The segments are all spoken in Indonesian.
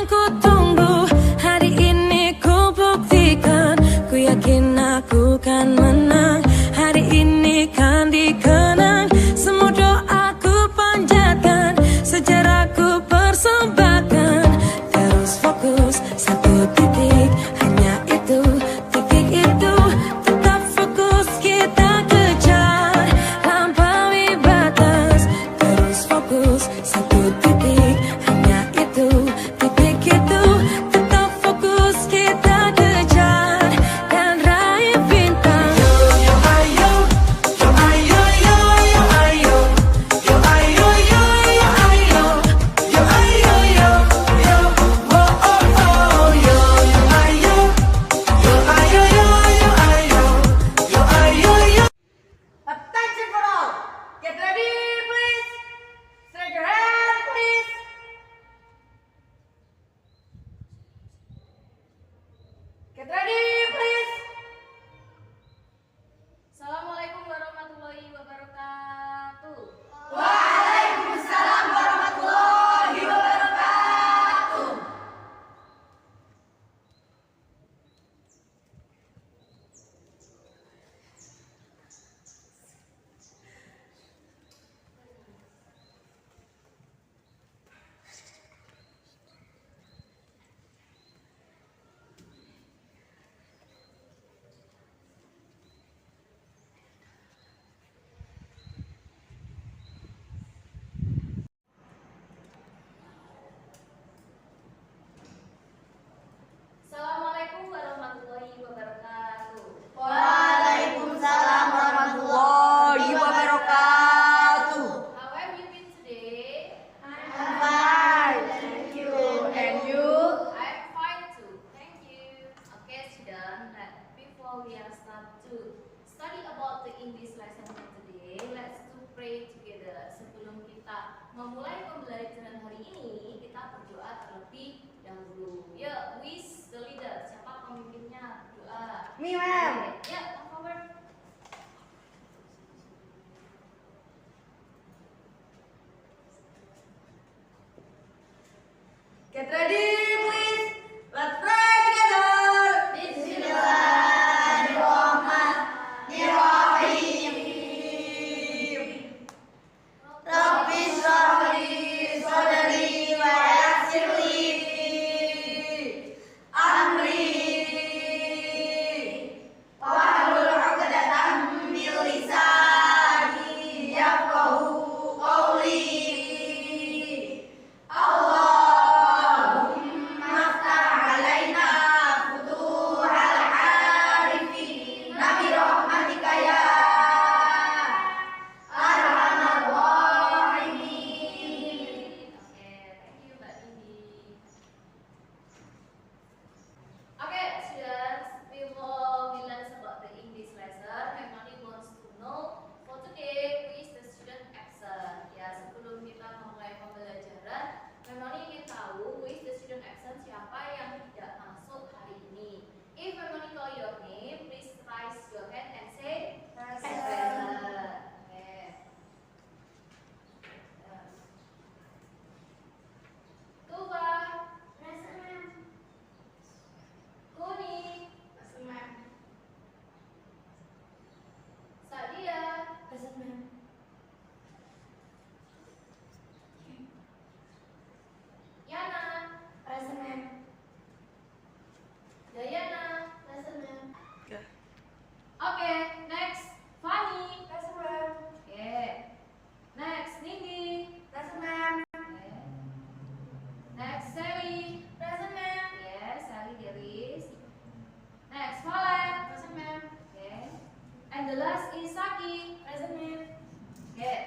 yang ku tunggu. Hari ini ku buktikan, ku yakin aku kan menang. Hari ini kan dikenang, semua doaku panjatkan, sejarahku persembahkan. Terus fokus satu titik, hanya itu, titik itu. Tetap fokus kita kejar, lampaui batas. Terus fokus satu titik, hanya itu, titik itu. Tetap fokus kita kejar dan raih bintang. Yo yo ayo, yo ayo yo yo ayo, yo ayo yo yo ayo, yo ayo yo yo, oh oh oh. Yo yo ayo, yo ayo yo yo ayo, yo ayo yo. Attention for all! Get ready, please! Straight your hand, please! Get ready, please! Assalamualaikum warahmatullahi wabarakatuh. Waalaikumsalam warahmatullahi wabarakatuh. Assalamualaikum warahmatullahi wabarakatuh. Waalaikumsalam warahmatullahi wabarakatuh. How have you been today? I'm fine, thank you. And you? I'm fine too. Thank you. Okay, student. Before we are start to study about the English lesson for today, let's to pray together. Sebelum kita memulai pembelajaran hari ini, kita berdoa terlebih dahulu. Ya, wish the leader. Siapa pemimpinnya? Doa. Me, ma'am. Ya, come forward. Get ready, please. Let's pray together. Bismillahirrahmanirrahim. Rabbi shrah li sadri wa yassir li amri wahlul 'uqdatam min lisani yafqahu qawli. Allahumma aftah 'alaina futuhal 'arifin bi rahmatika ya arhamar rahimin. Okay, thank you, Mbak Didi. Okay, students, before we learn about the English lesson, Memoni wants to know for today who is the student absent. Ya, sebelum kita memulai pembelajaran, Memoni ingin tahu who is the student absent, siapa yang tidak masuk hari ini. If Memoni call your name, please raise your hand and say present. Okay. Tuba. Present, ma'am. Kuni. Present, ma'am. Sadia. Present, ma'am. Yana. Present, ma'am. Dayana. Present, ma'am. Okay, next. Fani. Present, ma'am. Okay. Next, Nindi. Present, ma'am. Okay. Next, Sally. Present, ma'am. Yes, Sally there is. Next, Valen. Present, ma'am. Okay. And the last is Saki. Present, ma'am. Okay.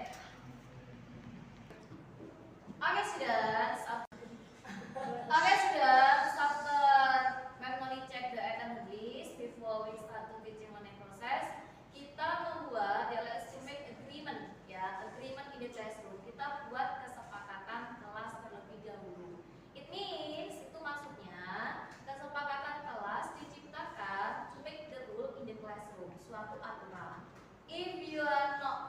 Okay, students. Okay, students. After Memoni check the attendance list before we start to teaching learning process, kita membuat ya let's to make agreement ya, agreement in the classroom. Kita buat kesepakatan kelas terlebih dahulu. It means itu maksudnya kesepakatan kelas diciptakan to make the rule in the classroom, suatu aturan. If you are not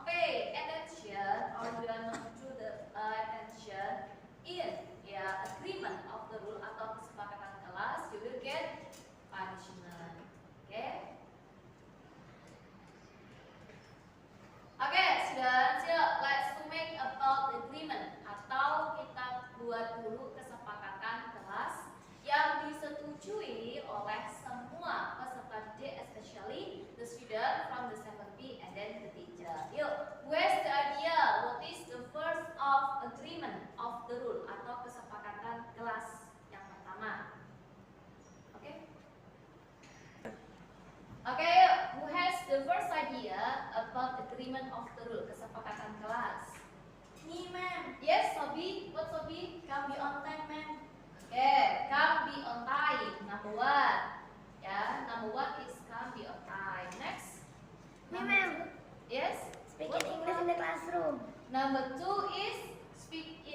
Number 2 is speak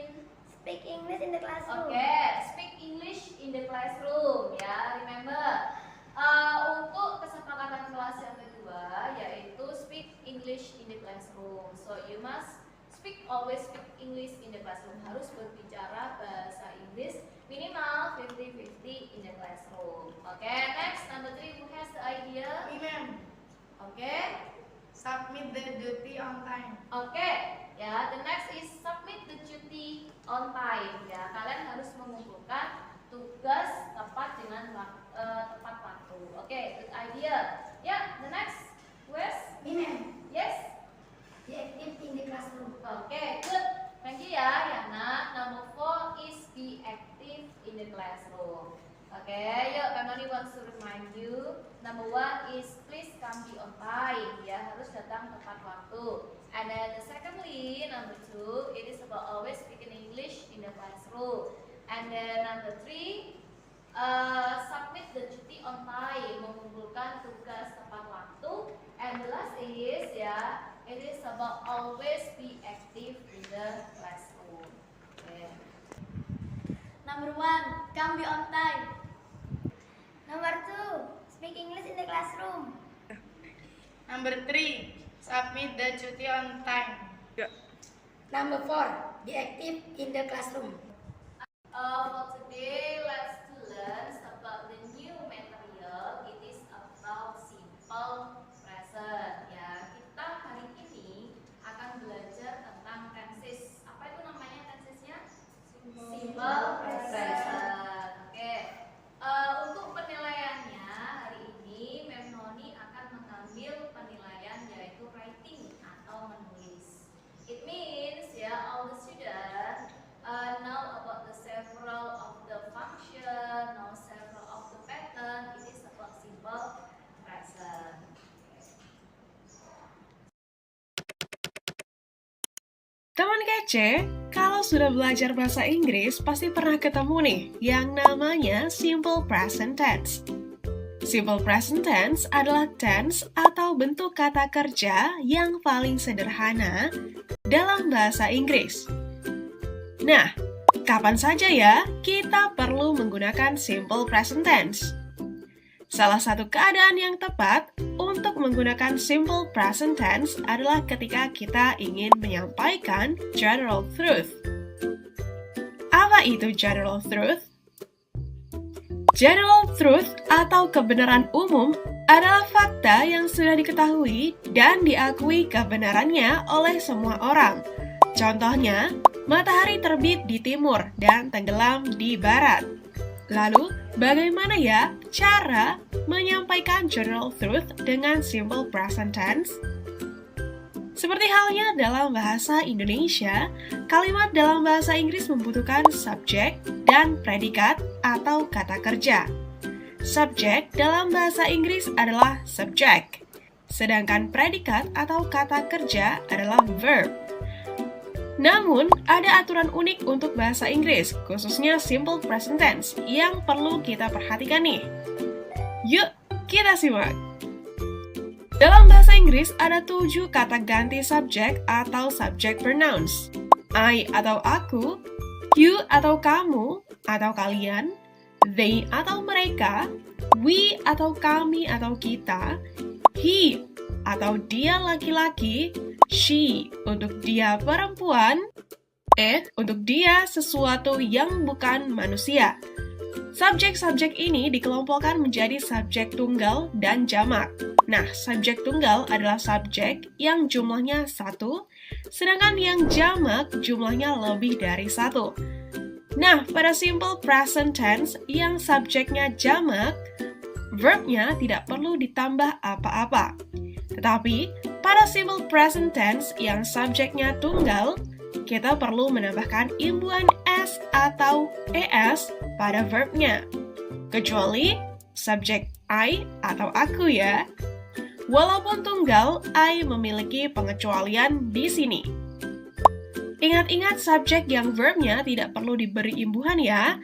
English in the classroom. Okay, speak English in the classroom ya, remember. Untuk kesepakatan kelas yang kedua yaitu speak English in the classroom. So you must always speak English in the classroom. Harus berbicara bahasa Inggris minimal 50-50 in the classroom. Okay, next number 3, who has the idea? Ma'am. Okay. Submit the duty on time. Okay, ya, the next is submit the duty on time. Ya, kalian harus mengumpulkan tugas tepat dengan tepat waktu. Okay, good idea. Yeah, the next, Wes? Ma'am. Yes. Be active in the classroom. Okay, good. Thank you ya, Yana. Number 4 is be active in the classroom. Okay, yuk, Family wants to remind you. Number 1 is please come be on time. Ya, harus datang tepat waktu. And then secondly, number 2, it is about always speaking English in the classroom. And then number 3, submit the duty on time, mengumpulkan tugas tepat waktu. And the last is ya, it is about always be active in the classroom. Okay. Number 1, come be on time. Number 2, speak English in the classroom. Number 3, submit the duty on time. Number 4, be active in the classroom. For today, let's learn about the new material. It is about simple present. Ya, kita hari ini akan belajar tentang tenses. Apa itu namanya tensesnya? Simple present. Oke. Untuk penilaiannya hari ini, Mem Noni akan mengambil penilaian yaitu writing atau menulis. It means ya, all the students know about the several of the function, know several of the pattern. It is about simple present. Teman kece, kalau sudah belajar bahasa Inggris pasti pernah ketemu nih yang namanya simple present tense. Simple present tense adalah tense atau bentuk kata kerja yang paling sederhana dalam bahasa Inggris. Nah, kapan saja ya kita perlu menggunakan simple present tense? Salah satu keadaan yang tepat untuk menggunakan simple present tense adalah ketika kita ingin menyampaikan general truth. Apa itu general truth? General truth atau kebenaran umum adalah fakta yang sudah diketahui dan diakui kebenarannya oleh semua orang. Contohnya, matahari terbit di timur dan tenggelam di barat. Lalu, bagaimana ya cara menyampaikan general truth dengan simple present tense? Seperti halnya dalam bahasa Indonesia, kalimat dalam bahasa Inggris membutuhkan subjek dan predikat atau kata kerja. Subjek dalam bahasa Inggris adalah subject, sedangkan predikat atau kata kerja adalah verb. Namun, ada aturan unik untuk bahasa Inggris, khususnya simple present tense, yang perlu kita perhatikan nih. Yuk, kita simak! Dalam bahasa Inggris ada 7 kata ganti subjek atau subject pronouns. I atau aku, you atau kamu atau kalian, they atau mereka, we atau kami atau kita, he atau dia laki-laki, she untuk dia perempuan, it untuk dia sesuatu yang bukan manusia. Subjek-subjek ini dikelompokkan menjadi subjek tunggal dan jamak. Nah, subjek tunggal adalah subjek yang jumlahnya 1, sedangkan yang jamak jumlahnya lebih dari 1. Nah, pada simple present tense yang subjeknya jamak, verbnya tidak perlu ditambah apa-apa. Tetapi, pada simple present tense yang subjeknya tunggal, kita perlu menambahkan imbuhan s atau es pada verbnya. Kecuali subjek I atau aku ya. Walaupun tunggal, I memiliki pengecualian di sini. Ingat-ingat subjek yang verbnya tidak perlu diberi imbuhan ya.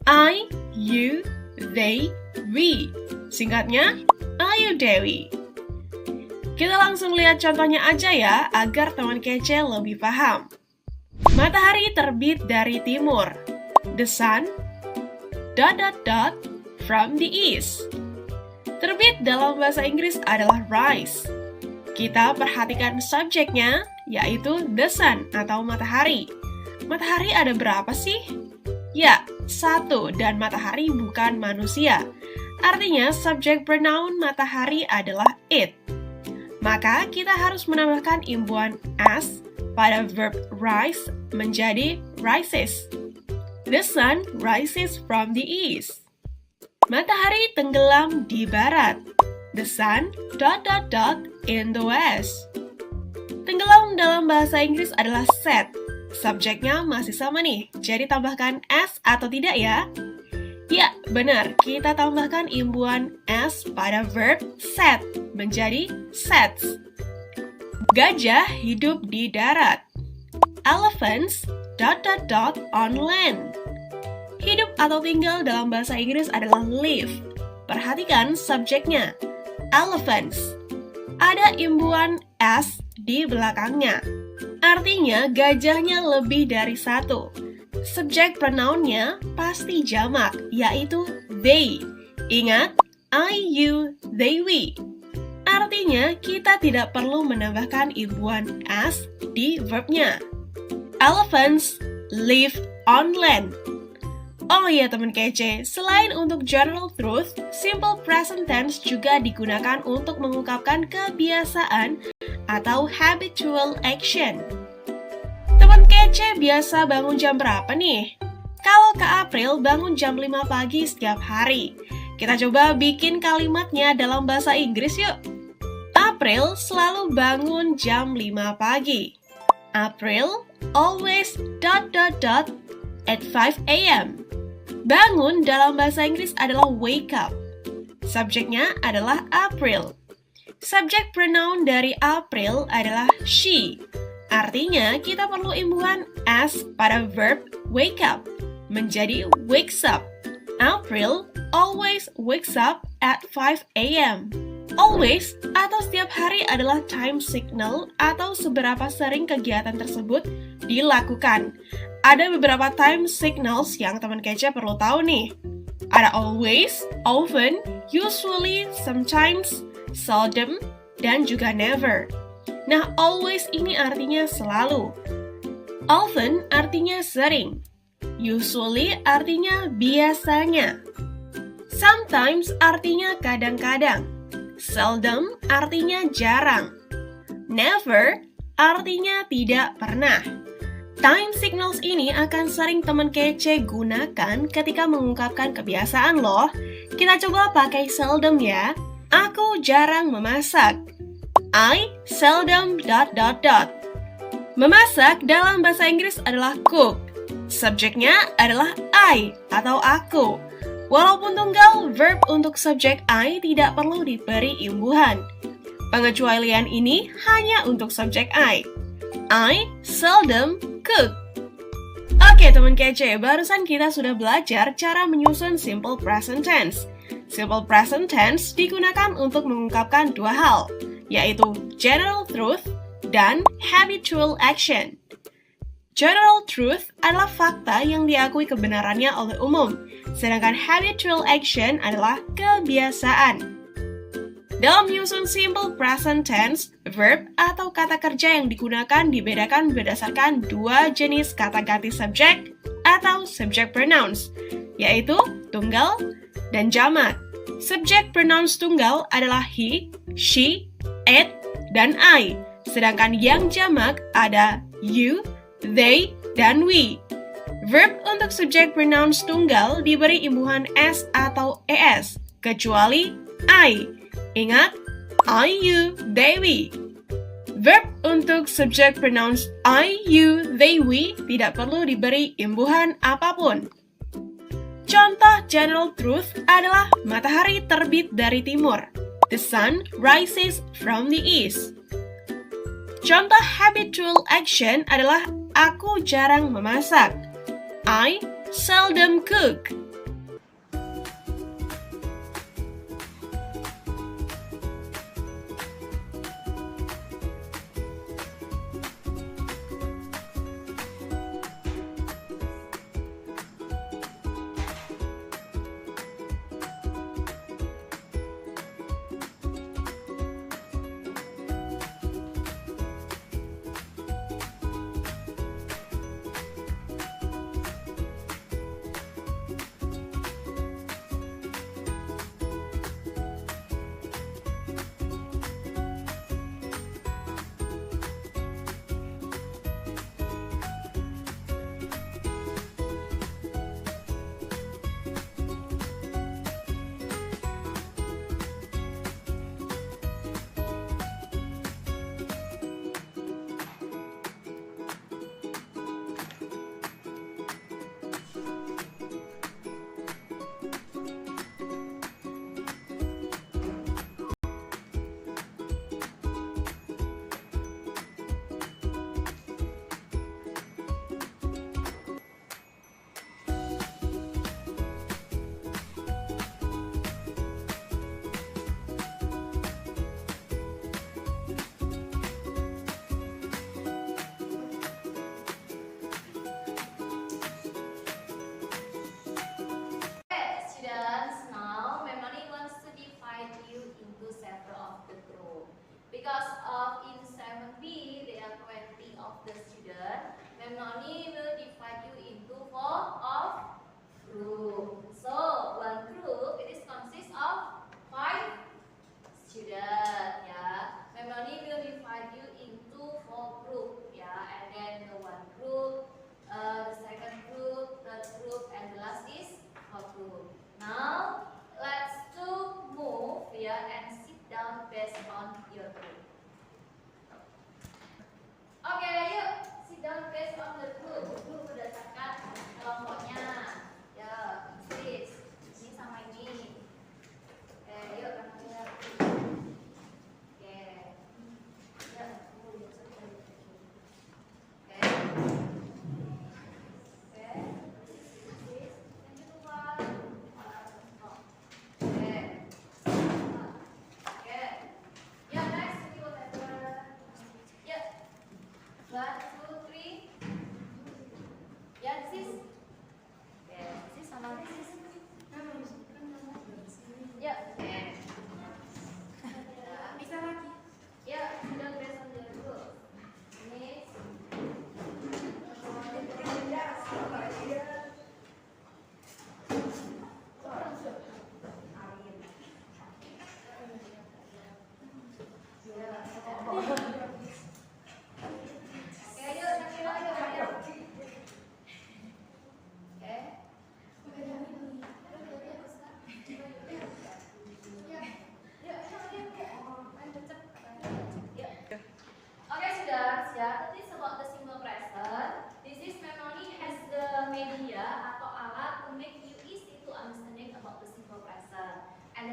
I, you, they, we. Singkatnya, Ayu Dewi. Kita langsung lihat contohnya aja ya, agar teman kece lebih paham. Matahari terbit dari timur. The sun from the east. Terbit dalam bahasa Inggris adalah rise. Kita perhatikan subjeknya, yaitu the sun atau matahari. Matahari ada berapa sih? Ya, satu, dan matahari bukan manusia. Artinya, subjek pronoun matahari adalah it. Maka, kita harus menambahkan imbuhan as pada verb rise menjadi rises. The sun rises from the east. Matahari tenggelam di barat. The sun in the west. Tenggelam dalam bahasa Inggris adalah set. Subjeknya masih sama nih, jadi tambahkan s atau tidak ya? Ya, benar. Kita tambahkan imbuhan s pada verb set menjadi sets. Gajah hidup di darat. Elephants on land. Hidup atau tinggal dalam bahasa Inggris adalah live. Perhatikan subjeknya. Elephants. Ada imbuhan s di belakangnya. Artinya gajahnya lebih dari satu. Subjek pronounnya pasti jamak, yaitu they. Ingat, I, you, they, we. Artinya kita tidak perlu menambahkan imbuhan s di verbnya. Elephants live on land. Oh iya teman kece, selain untuk general truth, simple present tense juga digunakan untuk mengungkapkan kebiasaan atau habitual action. Teman kece biasa bangun jam berapa nih? Kalau Kak April bangun jam 5 pagi setiap hari. Kita coba bikin kalimatnya dalam bahasa Inggris yuk. April selalu bangun jam 5 pagi. April always at 5 a.m. Bangun dalam bahasa Inggris adalah wake up. Subjeknya adalah April. Subjek pronoun dari April adalah she. Artinya kita perlu imbuhan s pada verb wake up menjadi wakes up. April always wakes up at 5 a.m. Always atau setiap hari adalah time signal atau seberapa sering kegiatan tersebut dilakukan. Ada beberapa time signals yang teman kece perlu tahu nih. Ada always, often, usually, sometimes, seldom, dan juga never. Nah, always ini artinya selalu. Often artinya sering. Usually artinya biasanya. Sometimes artinya kadang-kadang. Seldom artinya jarang. Never artinya tidak pernah. Time signals ini akan sering teman kece gunakan ketika mengungkapkan kebiasaan loh. Kita coba pakai seldom ya. Aku jarang memasak. I seldom ... Memasak dalam bahasa Inggris adalah cook. Subjeknya adalah I atau aku. Walaupun tunggal, verb untuk subjek I tidak perlu diberi imbuhan. Pengecualian ini hanya untuk subjek I seldom cook. Oke teman kece, barusan kita sudah belajar cara menyusun simple present tense. Simple present tense digunakan untuk mengungkapkan dua hal, yaitu general truth dan habitual action. General truth adalah fakta yang diakui kebenarannya oleh umum, sedangkan habitual action adalah kebiasaan. Dalam menyusun simple present tense, verb atau kata kerja yang digunakan dibedakan berdasarkan dua jenis kata ganti subjek atau subject pronouns, yaitu tunggal dan jamak. Subject pronouns tunggal adalah he, she, it, dan I, sedangkan yang jamak ada you, they, dan we. Verb untuk subject pronouns tunggal diberi imbuhan s atau es, kecuali I. Ingat, I, you, they, we. Verb untuk subject pronouns I, you, they, we tidak perlu diberi imbuhan apapun. Contoh general truth adalah matahari terbit dari timur. The sun rises from the east. Contoh habitual action adalah aku jarang memasak. I seldom cook.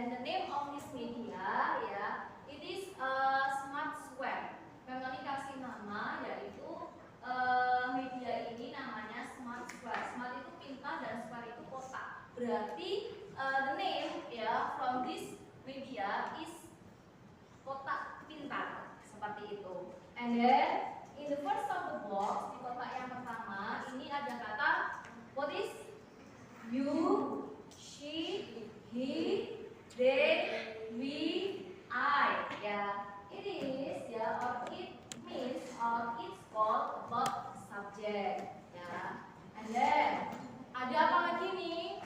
then the name of this media ya, it is Smart Square. Memang dikasih nama yaitu media ini namanya Smart Square. Smart itu pintar dan square itu kotak. Berarti the name ya from this media is kotak pintar seperti itu. And then in the first of the box di kotak yang pertama ini ada kata what is you, she, he, they, we, I. Ya, it is ya or it means or it's called about subject. Ya, and then ada apa lagi nih?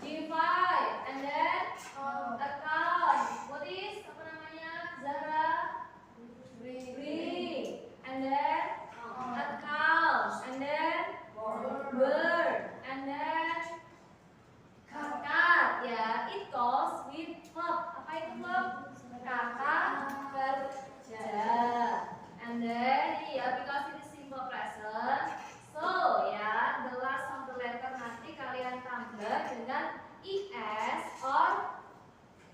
Divide and then account. What is apa namanya? Zara? Bring. And then account. And then bird. And then kakak. Ya, it goes with verb. Apa itu verb? Kata kerja. And then because it is simple present. So ya, the last of the letter nanti kalian tambah dengan es or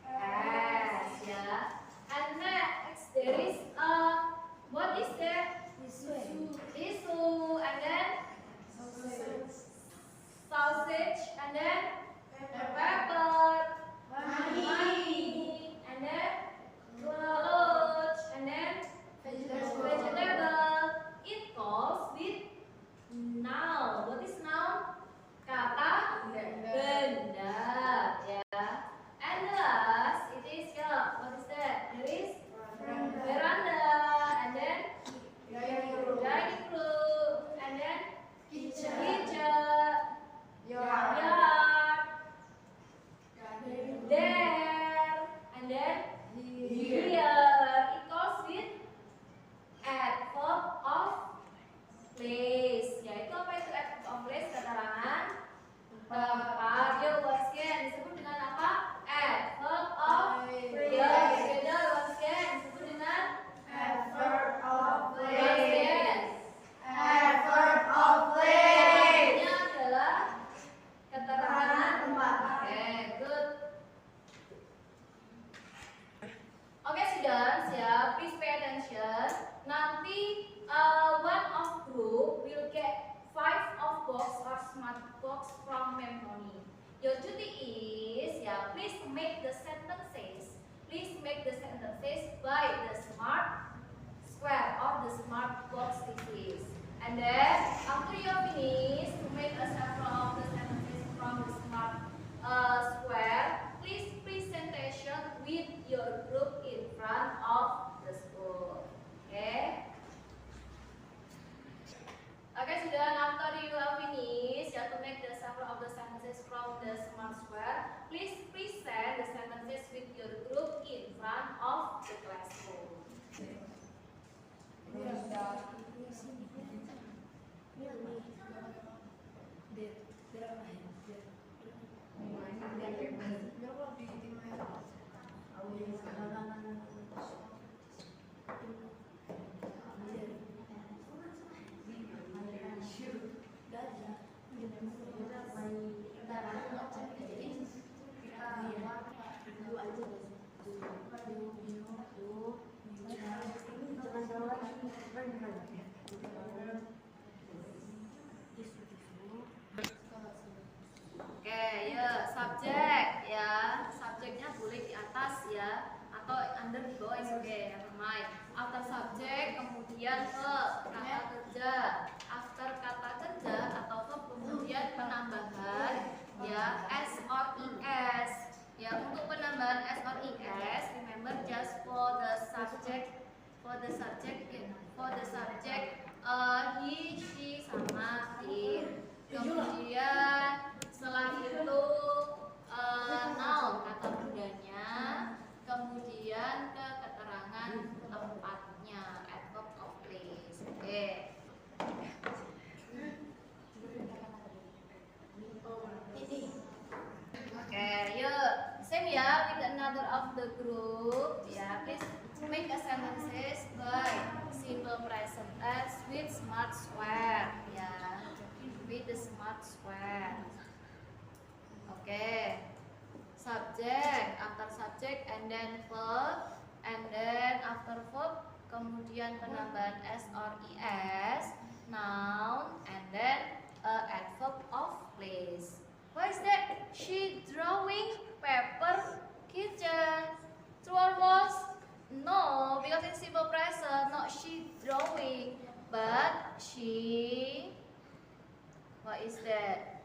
s ya. And next there is what is that? Tisu. And then sausage. And then pepper. Money. And then clothes. And then vegetable. It goes with noun. What is noun? Kata benda ya. And last it is what is that? There is veranda. And then dining room. And then kitchen. Yard. There. And then here. It goes with adverb of place. Yaitu apa itu adverb of place? Keterangan tempat. Yuk once again disebut dengan apa? Adverb of place. Beda once again disebut dengan adverb of place. Adverb of place. Ini adalah keterangan tempat. Oke, good. Oke, students ya, please pay attention. Nanti one of group will get 5 of box or smart box from memory. Your duty is ya, please make the sentences. Please make the sentences by the smart square or the smart box it is. And then after you finish to make a several of the sentences from the smart square, please presentation with your group in front of the school. Okay? Okay, student, after you have finished, you have to make the several of the sentences from the smart square. Please present the sentences with your group in front of the classroom. Oke, ya subjek ya, subjeknya boleh di atas ya, atau under di bawah is okay, never mind. After subjek, kemudian ke kata kerja, after kata kerja atau ke kemudian penambahan ya s or es. Ya, untuk penambahan s or es, remember just for the subject he, she sama it. Kemudian setelah itu noun kata bendanya, kemudian ke keterangan tempatnya adverb of place. Oke. Oke, yuk same ya with another of the group ya. Please make a sentences by simple present tense with smart square ya, with the smart square. Oke, subjek and then verb, and then after verb kemudian penambahan s or es, noun, and then adverb of place. What is that? She drawing paper kitchen. True or false? No, because it's simple present. Not she drawing, but she. What is that?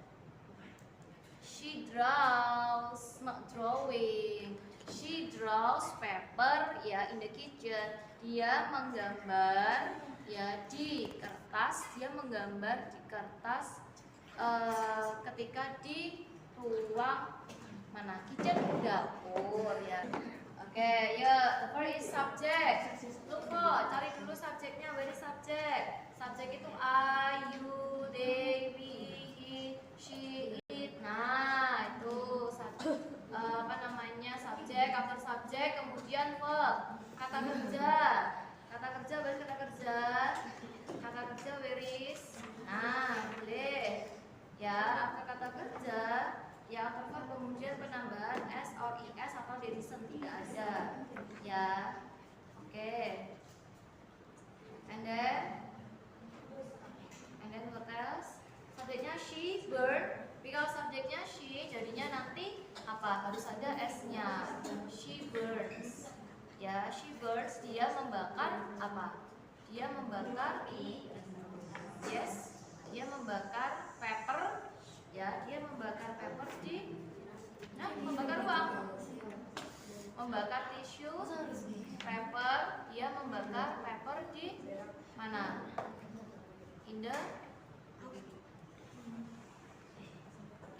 She draws, not drawing. She draws paper ya in the kitchen. Dia menggambar ya di kertas. Dia menggambar di kertas ketika di ruang mana? Kitchen, dapur ya. Oke, ya, the first is subject. Look for, cari dulu subjeknya. Where is subject? Subjek itu I, you, they, we, he, she, it. Nah, itu apa namanya subjek, after subjek, kemudian verb. Kata kerja. Kata kerja, where is kata kerja? Kata kerja where is? Nah, boleh. Ya, after kata kerja. Ya, verb kemudian penambahan s or es atau addition tidak ada. Ya, oke. And then what else? Subjeknya she, bird. Because subjeknya she, jadinya nanti apa? Harus ada s-nya. She burns. Ya, she burns. Dia membakar apa? Dia membakar yes. Dia membakar paper. Ya, dia membakar paper di membakar uang, membakar tisu, paper. Dia membakar paper di mana? In the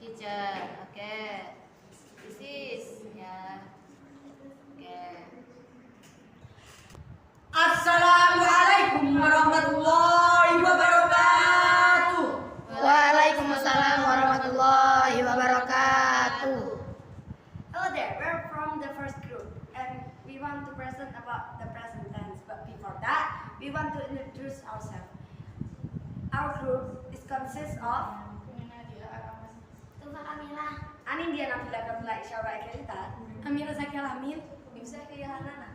kitchen. Oke, this is ya. Oke. Assalamualaikum warahmatullahi wabarakatuh. Waalaikumsalam warahmatullahi wabarakatuh. Hello there, we're from the first group and we want to present about the present tense. But before that, we want to introduce ourselves. Our group is consists of Tufa Kamilah, Anindya Nabila Kamila Isyara Ekelita, Amira Zakia Lamin, Ibsa Kiyahanana.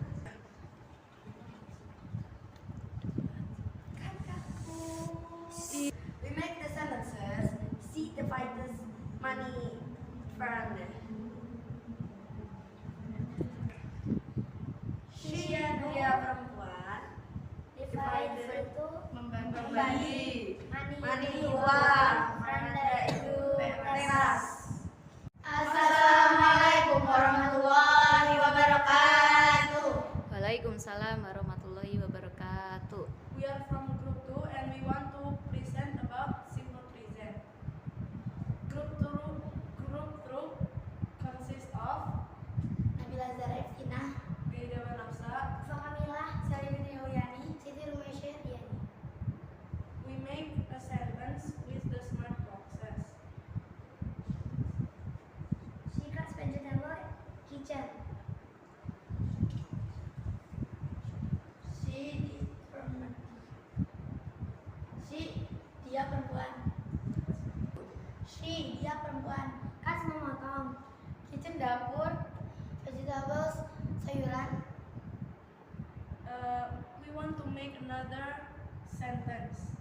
We make the sentences, see the fighters, money, veranda. Dia perempuan, divide itu membagi, money uang, veranda itu teras. Assalamualaikum warahmatullahi wabarakatuh. Waalaikumsalam warahmatullahi wabarakatuh. We are from group 2 and we want to present about simple present. Group 2 consists of Nabila Zarifina, Dewa Nafsa. Tufa Kamilah, Salimini Yuliani, Siti Rumesyah Diani. We make a sentence with the smart boxes. She cuts vegetable kitchen. Dia perempuan. Dia perempuan. Cuts memotong. Kitchen dapur. Vegetables sayuran. We want to make another sentence.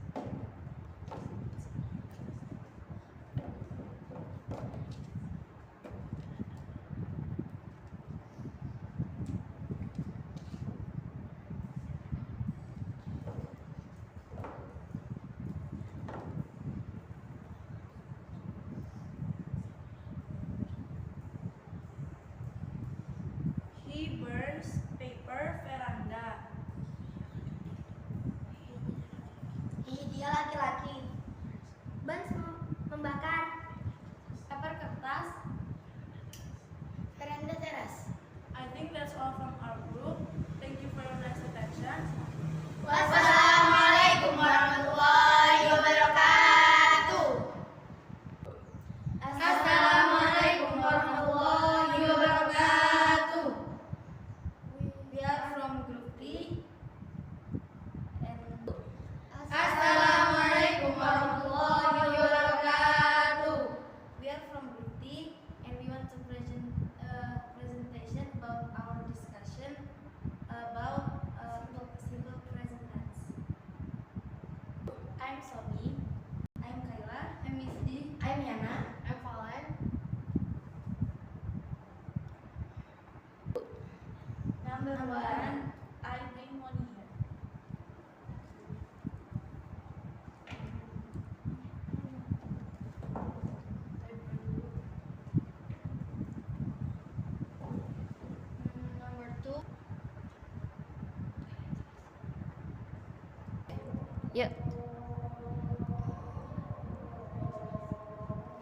He burns paper veranda. He one, I bring money here. Number two. Yuk.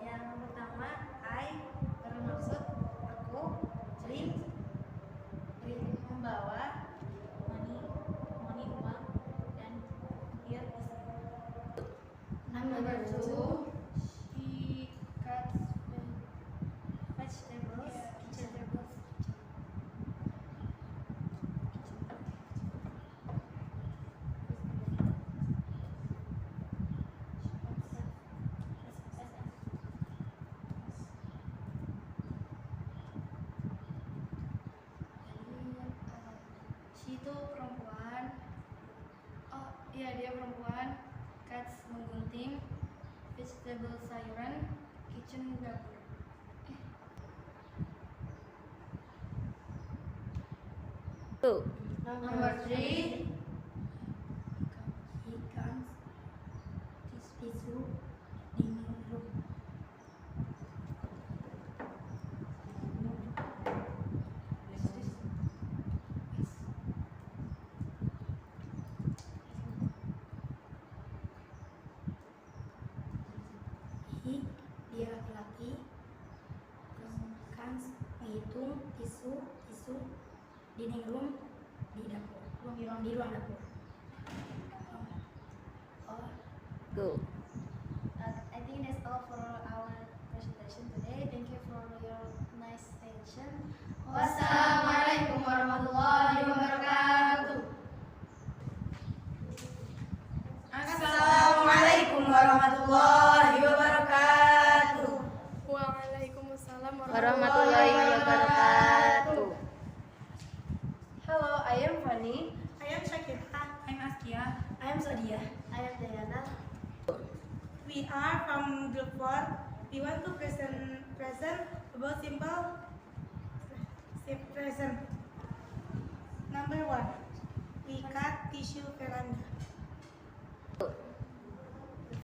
Yang pertama, I bermaksud aku, bring membawa Money uang, dan here is Number two, she cuts vegetables. She itu perempuan. Oh iya, dia perempuan. Cuts menggunting, vegetable sayuran, kitchen dapur. Number three, he comes tisu di room. Dia laki-laki, comes menghitung tisu dining room di dapur, di ruang dapur. Go. I think that's all for our presentation today. Thank you for your nice attention. Wassalamualaikum warahmatullahi wabarakatuh. Assalamualaikum warahmatullahi wabarakatuh. Waalaikumsalam Warahmatullahi wabarakatuh. Hello, I am Fanny. I am Shakira. I'm Askia. I am Sadia. I am Diana. We are from Group 4. We want to present about simple present. Number 1. We cut tissue veranda.